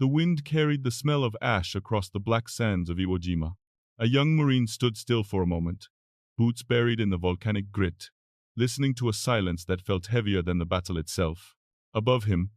The wind carried the smell of ash across the black sands of Iwo Jima. A young Marine stood still for a moment, boots buried in the volcanic grit, listening to a silence that felt heavier than the battle itself. Above him,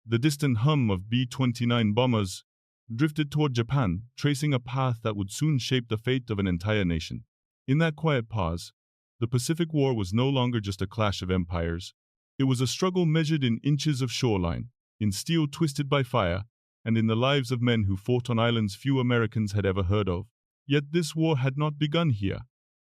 the distant hum of B-29 bombers drifted toward Japan, tracing a path that would soon shape the fate of an entire nation. In that quiet pause, the Pacific War was no longer just a clash of empires. It was a struggle measured in inches of shoreline, in steel twisted by fire, and in the lives of men who fought on islands few Americans had ever heard of. Yet this war had not begun here.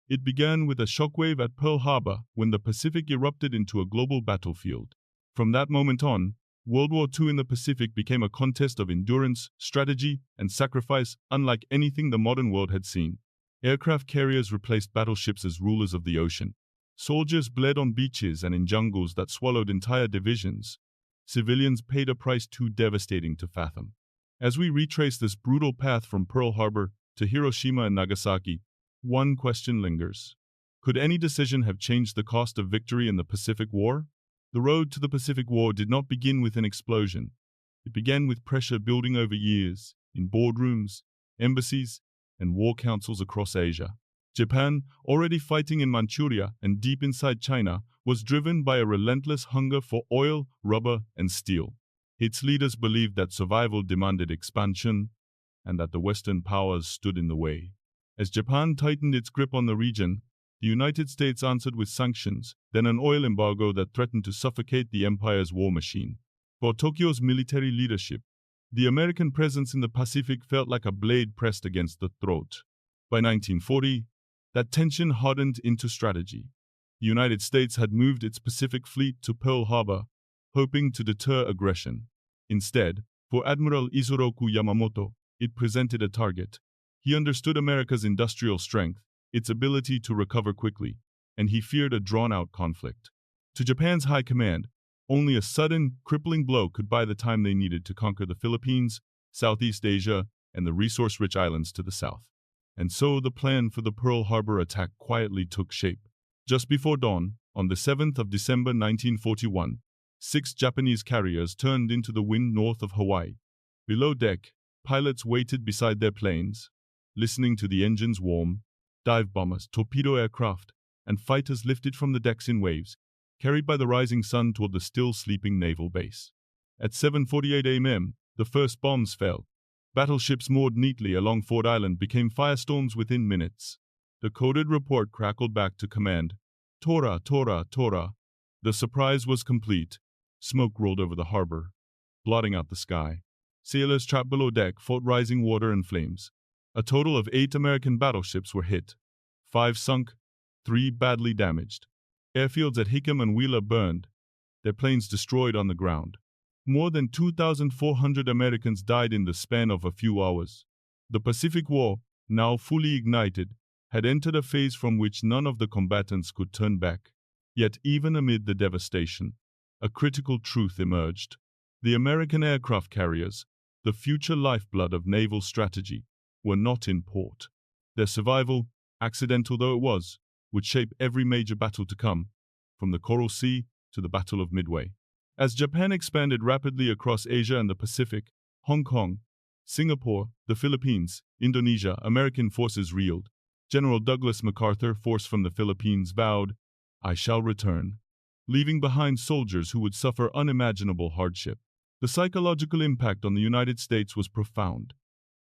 It began with a shockwave at Pearl Harbor when the Pacific erupted into a global battlefield. From that moment on, World War II in the Pacific became a contest of endurance, strategy, and sacrifice unlike anything the modern world had seen. Aircraft carriers replaced battleships as rulers of the ocean. Soldiers bled on beaches and in jungles that swallowed entire divisions. Civilians paid a price too devastating to fathom. As we retrace this brutal path from Pearl Harbor to Hiroshima and Nagasaki, one question lingers. Could any decision have changed the cost of victory in the Pacific War? The road to the Pacific War did not begin with an explosion. It began with pressure building over years, in boardrooms, embassies, and war councils across Asia. Japan, already fighting in Manchuria and deep inside China, was driven by a relentless hunger for oil, rubber, and steel. Its leaders believed that survival demanded expansion, and that the Western powers stood in the way. As Japan tightened its grip on the region, the United States answered with sanctions, then an oil embargo that threatened to suffocate the empire's war machine. For Tokyo's military leadership, the American presence in the Pacific felt like a blade pressed against the throat. By 1940, that tension hardened into strategy. The United States had moved its Pacific Fleet to Pearl Harbor, hoping to deter aggression. Instead, for Admiral Isoroku Yamamoto, it presented a target. He understood America's industrial strength, its ability to recover quickly, and he feared a drawn-out conflict. To Japan's high command, only a sudden, crippling blow could buy the time they needed to conquer the Philippines, Southeast Asia, and the resource-rich islands to the south. And so the plan for the Pearl Harbor attack quietly took shape. Just before dawn, on the 7th of December 1941, 6 Japanese carriers turned into the wind north of Hawaii. Below deck, pilots waited beside their planes, listening to the engines warm. Dive bombers, torpedo aircraft, and fighters lifted from the decks in waves, carried by the rising sun toward the still sleeping naval base. At 7:48 a.m., the first bombs fell. Battleships moored neatly along Ford Island became firestorms within minutes. The coded report crackled back to command. Tora, Tora, Tora. The surprise was complete. Smoke rolled over the harbor, blotting out the sky. Sailors trapped below deck fought rising water and flames. A total of 8 American battleships were hit. 5 sunk, 3 badly damaged. Airfields at Hickam and Wheeler burned, their planes destroyed on the ground. More than 2,400 Americans died in the span of a few hours. The Pacific War, now fully ignited, had entered a phase from which none of the combatants could turn back. Yet even amid the devastation, a critical truth emerged. The American aircraft carriers, the future lifeblood of naval strategy, were not in port. Their survival, accidental though it was, would shape every major battle to come, from the Coral Sea to the Battle of Midway. As Japan expanded rapidly across Asia and the Pacific, Hong Kong, Singapore, the Philippines, Indonesia, American forces reeled. General Douglas MacArthur, force from the Philippines, vowed, "I shall return," leaving behind soldiers who would suffer unimaginable hardship. The psychological impact on the United States was profound.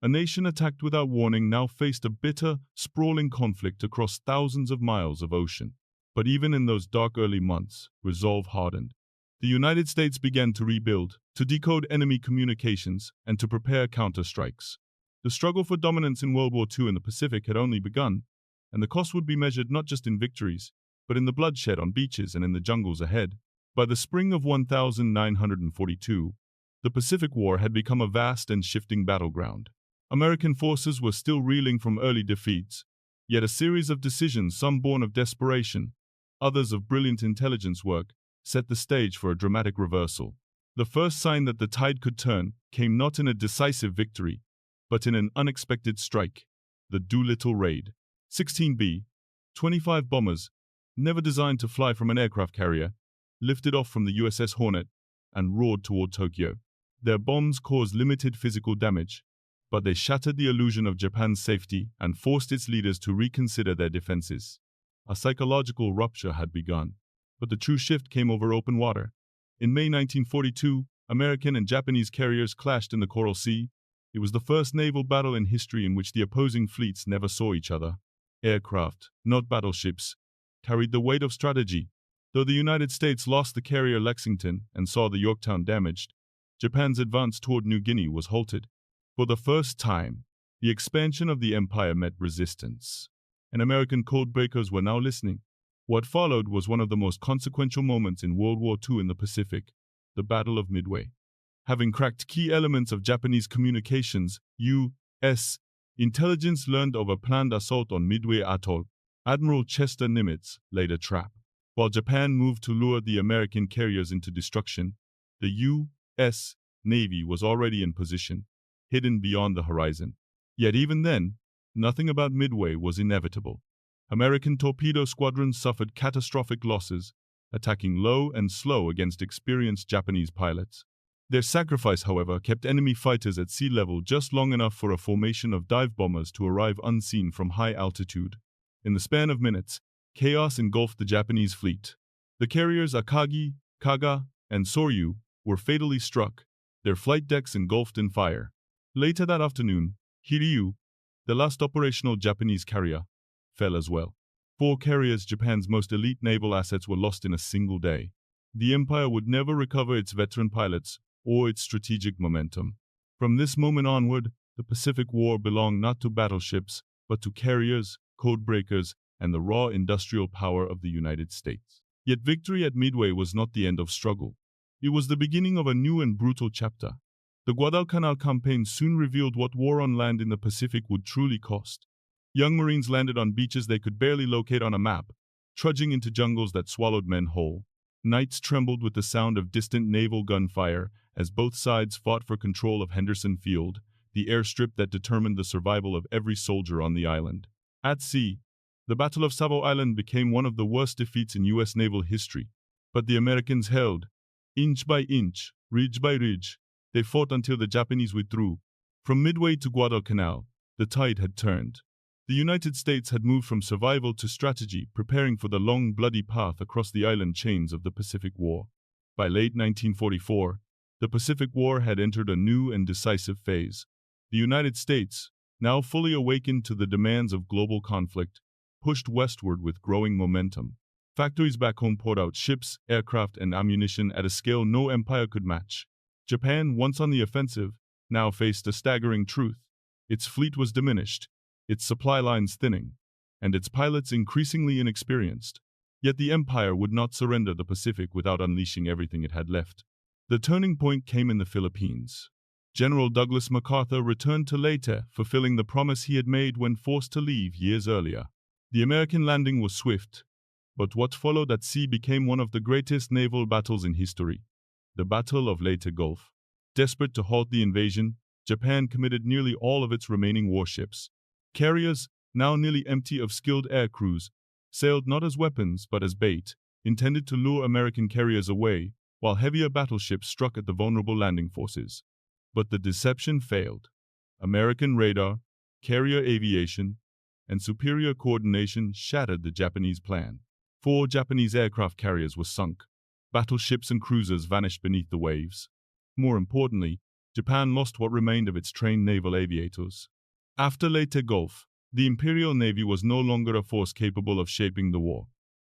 A nation attacked without warning now faced a bitter, sprawling conflict across thousands of miles of ocean. But even in those dark early months, resolve hardened. The United States began to rebuild, to decode enemy communications, and to prepare counterstrikes. The struggle for dominance in World War II in the Pacific had only begun, and the cost would be measured not just in victories, but in the bloodshed on beaches and in the jungles ahead. By the spring of 1942, the Pacific War had become a vast and shifting battleground. American forces were still reeling from early defeats, yet a series of decisions, some born of desperation, others of brilliant intelligence work, set the stage for a dramatic reversal. The first sign that the tide could turn came not in a decisive victory, but in an unexpected strike, the Doolittle Raid. 16 B-25 bombers, never designed to fly from an aircraft carrier, lifted off from the USS Hornet and roared toward Tokyo. Their bombs caused limited physical damage, but they shattered the illusion of Japan's safety and forced its leaders to reconsider their defenses. A psychological rupture had begun, but the true shift came over open water. In May 1942, American and Japanese carriers clashed in the Coral Sea. It was the first naval battle in history in which the opposing fleets never saw each other. Aircraft, not battleships, carried the weight of strategy. Though the United States lost the carrier Lexington and saw the Yorktown damaged, Japan's advance toward New Guinea was halted. For the first time, the expansion of the empire met resistance, and American codebreakers were now listening. What followed was one of the most consequential moments in World War II in the Pacific, the Battle of Midway. Having cracked key elements of Japanese communications, U.S. intelligence learned of a planned assault on Midway Atoll. Admiral Chester Nimitz laid a trap. While Japan moved to lure the American carriers into destruction, the U.S. Navy was already in position, hidden beyond the horizon. Yet even then, nothing about Midway was inevitable. American torpedo squadrons suffered catastrophic losses, attacking low and slow against experienced Japanese pilots. Their sacrifice, however, kept enemy fighters at sea level just long enough for a formation of dive bombers to arrive unseen from high altitude. In the span of minutes, chaos engulfed the Japanese fleet. The carriers Akagi, Kaga, and Soryu were fatally struck, their flight decks engulfed in fire. Later that afternoon, Hiryu, the last operational Japanese carrier, fell as well. 4 carriers, Japan's most elite naval assets, were lost in a single day. The empire would never recover its veteran pilots or its strategic momentum. From this moment onward, the Pacific War belonged not to battleships, but to carriers, codebreakers, and the raw industrial power of the United States. Yet victory at Midway was not the end of struggle. It was the beginning of a new and brutal chapter. The Guadalcanal campaign soon revealed what war on land in the Pacific would truly cost. Young Marines landed on beaches they could barely locate on a map, trudging into jungles that swallowed men whole. Nights trembled with the sound of distant naval gunfire as both sides fought for control of Henderson Field, the airstrip that determined the survival of every soldier on the island. At sea, the Battle of Savo Island became one of the worst defeats in U.S. naval history. But the Americans held. Inch by inch, ridge by ridge, they fought until the Japanese withdrew. From Midway to Guadalcanal, the tide had turned. The United States had moved from survival to strategy, preparing for the long, bloody path across the island chains of the Pacific War. By late 1944, the Pacific War had entered a new and decisive phase. The United States, now fully awakened to the demands of global conflict, pushed westward with growing momentum. Factories back home poured out ships, aircraft, and ammunition at a scale no empire could match. Japan, once on the offensive, now faced a staggering truth. Its fleet was diminished, its supply lines thinning, and its pilots increasingly inexperienced. Yet the empire would not surrender the Pacific without unleashing everything it had left. The turning point came in the Philippines. General Douglas MacArthur returned to Leyte, fulfilling the promise he had made when forced to leave years earlier. The American landing was swift, but what followed at sea became one of the greatest naval battles in history. The Battle of Leyte Gulf. Desperate to halt the invasion, Japan committed nearly all of its remaining warships. Carriers, now nearly empty of skilled air crews, sailed not as weapons but as bait, intended to lure American carriers away, while heavier battleships struck at the vulnerable landing forces. But the deception failed. American radar, carrier aviation, and superior coordination shattered the Japanese plan. 4 Japanese aircraft carriers were sunk. Battleships and cruisers vanished beneath the waves. More importantly, Japan lost what remained of its trained naval aviators. After Leyte Gulf, the Imperial Navy was no longer a force capable of shaping the war.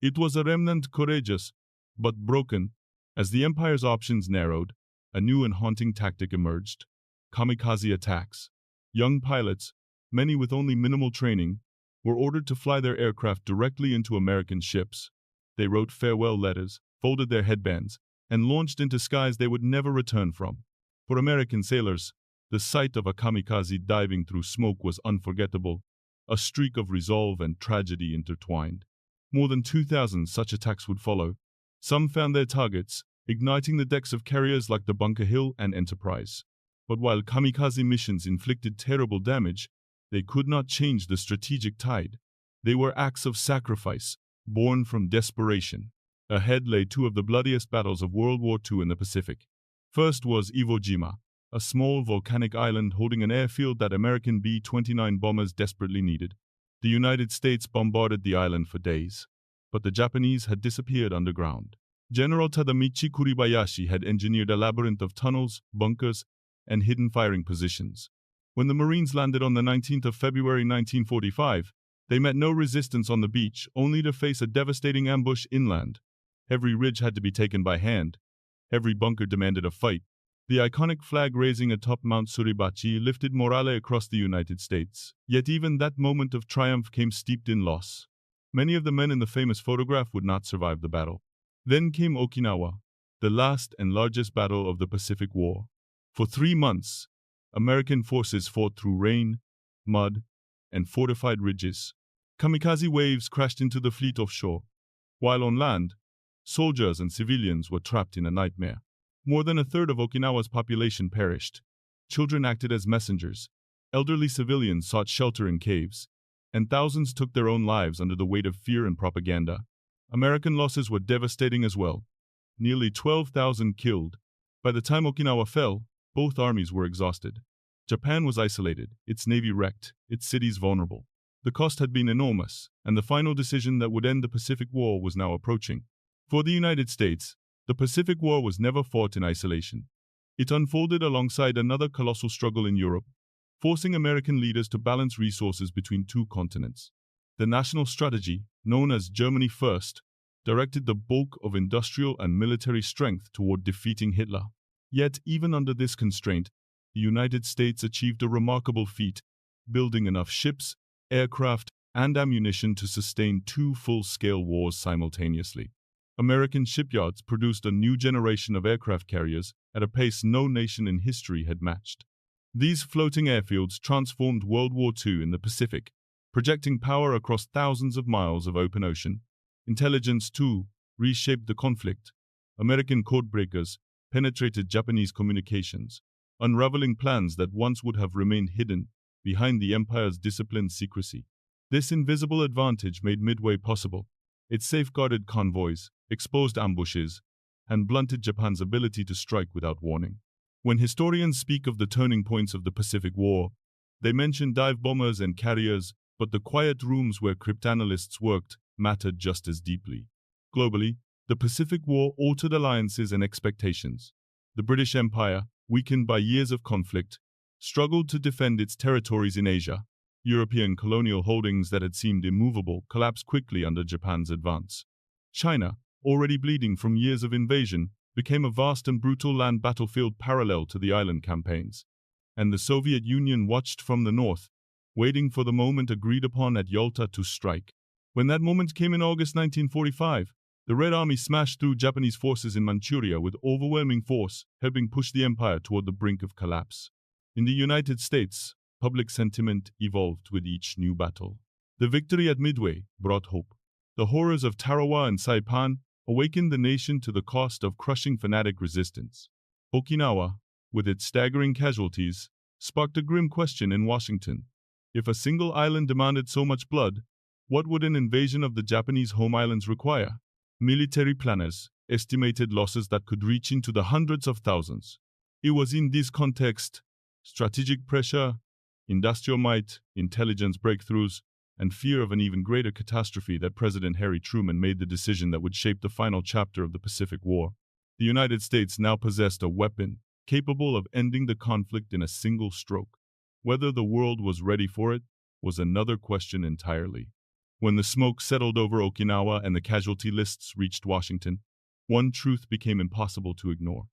It was a remnant courageous, but broken. As the empire's options narrowed, a new and haunting tactic emerged: kamikaze attacks. Young pilots, many with only minimal training, were ordered to fly their aircraft directly into American ships. They wrote farewell letters, folded their headbands, and launched into skies they would never return from. For American sailors, the sight of a kamikaze diving through smoke was unforgettable, a streak of resolve and tragedy intertwined. More than 2,000 such attacks would follow. Some found their targets, igniting the decks of carriers like the Bunker Hill and Enterprise. But while kamikaze missions inflicted terrible damage, they could not change the strategic tide. They were acts of sacrifice, born from desperation. Ahead lay 2 of the bloodiest battles of World War II in the Pacific. First was Iwo Jima, a small volcanic island holding an airfield that American B-29 bombers desperately needed. The United States bombarded the island for days, but the Japanese had disappeared underground. General Tadamichi Kuribayashi had engineered a labyrinth of tunnels, bunkers, and hidden firing positions. When the Marines landed on the 19th of February 1945, they met no resistance on the beach, only to face a devastating ambush inland. Every ridge had to be taken by hand. Every bunker demanded a fight. The iconic flag raising atop Mount Suribachi lifted morale across the United States. Yet even that moment of triumph came steeped in loss. Many of the men in the famous photograph would not survive the battle. Then came Okinawa, the last and largest battle of the Pacific War. For 3 months, American forces fought through rain, mud, and fortified ridges. Kamikaze waves crashed into the fleet offshore, while on land, soldiers and civilians were trapped in a nightmare. More than a third of Okinawa's population perished. Children acted as messengers, elderly civilians sought shelter in caves, and thousands took their own lives under the weight of fear and propaganda. American losses were devastating as well. Nearly 12,000 killed. By the time Okinawa fell, both armies were exhausted. Japan was isolated, its navy wrecked, its cities vulnerable. The cost had been enormous, and the final decision that would end the Pacific War was now approaching. For the United States, the Pacific War was never fought in isolation. It unfolded alongside another colossal struggle in Europe, forcing American leaders to balance resources between two continents. The national strategy, known as Germany First, directed the bulk of industrial and military strength toward defeating Hitler. Yet, even under this constraint, the United States achieved a remarkable feat, building enough ships, aircraft, and ammunition to sustain 2 full-scale wars simultaneously. American shipyards produced a new generation of aircraft carriers at a pace no nation in history had matched. These floating airfields transformed World War II in the Pacific, projecting power across thousands of miles of open ocean. Intelligence, too, reshaped the conflict. American codebreakers penetrated Japanese communications, unraveling plans that once would have remained hidden behind the empire's disciplined secrecy. This invisible advantage made Midway possible. It safeguarded convoys, exposed ambushes, and blunted Japan's ability to strike without warning. When historians speak of the turning points of the Pacific War, they mention dive bombers and carriers, but the quiet rooms where cryptanalysts worked mattered just as deeply. Globally, the Pacific War altered alliances and expectations. The British Empire, weakened by years of conflict, struggled to defend its territories in Asia. European colonial holdings that had seemed immovable collapsed quickly under Japan's advance. China, already bleeding from years of invasion, became a vast and brutal land battlefield parallel to the island campaigns. And the Soviet Union watched from the north, waiting for the moment agreed upon at Yalta to strike. When that moment came in August 1945, the Red Army smashed through Japanese forces in Manchuria with overwhelming force, helping push the empire toward the brink of collapse. In the United States, public sentiment evolved with each new battle. The victory at Midway brought hope. The horrors of Tarawa and Saipan awakened the nation to the cost of crushing fanatic resistance. Okinawa, with its staggering casualties, sparked a grim question in Washington. If a single island demanded so much blood, what would an invasion of the Japanese home islands require? Military planners estimated losses that could reach into the hundreds of thousands. It was in this context, strategic pressure, industrial might, intelligence breakthroughs, and fear of an even greater catastrophe that President Harry Truman made the decision that would shape the final chapter of the Pacific War. The United States now possessed a weapon capable of ending the conflict in a single stroke. Whether the world was ready for it was another question entirely. When the smoke settled over Okinawa and the casualty lists reached Washington, one truth became impossible to ignore.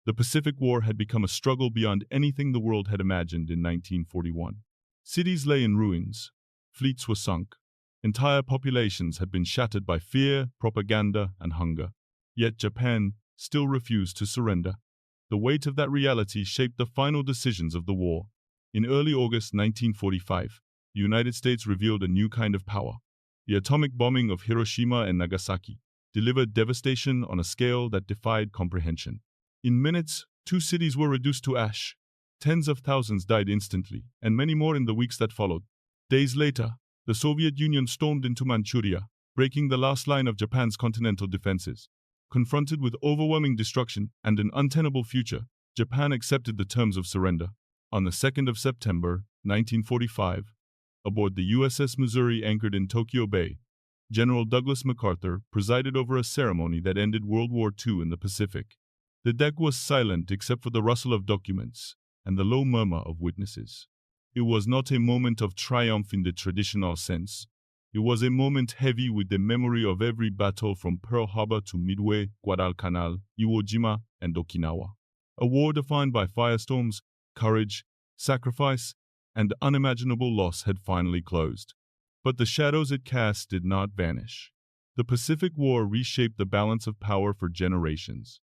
The Pacific War had become a struggle beyond anything the world had imagined in 1941. Cities lay in ruins. Fleets were sunk. Entire populations had been shattered by fear, propaganda, and hunger. Yet Japan still refused to surrender. The weight of that reality shaped the final decisions of the war. In early August 1945, the United States revealed a new kind of power. The atomic bombing of Hiroshima and Nagasaki delivered devastation on a scale that defied comprehension. In minutes, 2 cities were reduced to ash. Tens of thousands died instantly, and many more in the weeks that followed. Days later, the Soviet Union stormed into Manchuria, breaking the last line of Japan's continental defenses. Confronted with overwhelming destruction and an untenable future, Japan accepted the terms of surrender. On the 2nd of September, 1945, aboard the USS Missouri anchored in Tokyo Bay, General Douglas MacArthur presided over a ceremony that ended World War II in the Pacific. The deck was silent except for the rustle of documents and the low murmur of witnesses. It was not a moment of triumph in the traditional sense. It was a moment heavy with the memory of every battle from Pearl Harbor to Midway, Guadalcanal, Iwo Jima, and Okinawa. A war defined by firestorms, courage, sacrifice, and unimaginable loss had finally closed. But the shadows it cast did not vanish. The Pacific War reshaped the balance of power for generations.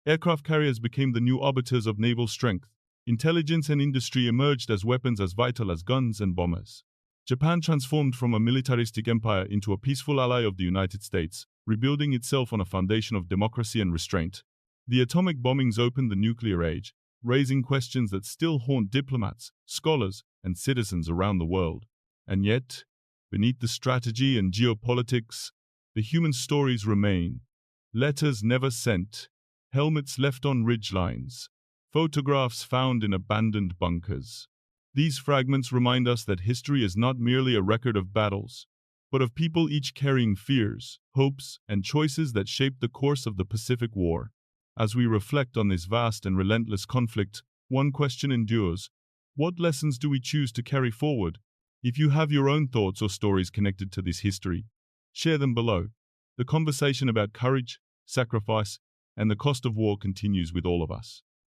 Aircraft carriers became the new arbiters of naval strength. Intelligence and industry emerged as weapons as vital as guns and bombers. Japan transformed from a militaristic empire into a peaceful ally of the United States, rebuilding itself on a foundation of democracy and restraint. The atomic bombings opened the nuclear age, raising questions that still haunt diplomats, scholars, and citizens around the world. And yet, beneath the strategy and geopolitics, the human stories remain. Letters never sent, helmets left on ridgelines, photographs found in abandoned bunkers. These fragments remind us that history is not merely a record of battles, but of people each carrying fears, hopes, and choices that shaped the course of the Pacific War. As we reflect on this vast and relentless conflict, one question endures: what lessons do we choose to carry forward? If you have your own thoughts or stories connected to this history, share them below. The conversation about courage, sacrifice, and the cost of war continues with all of us.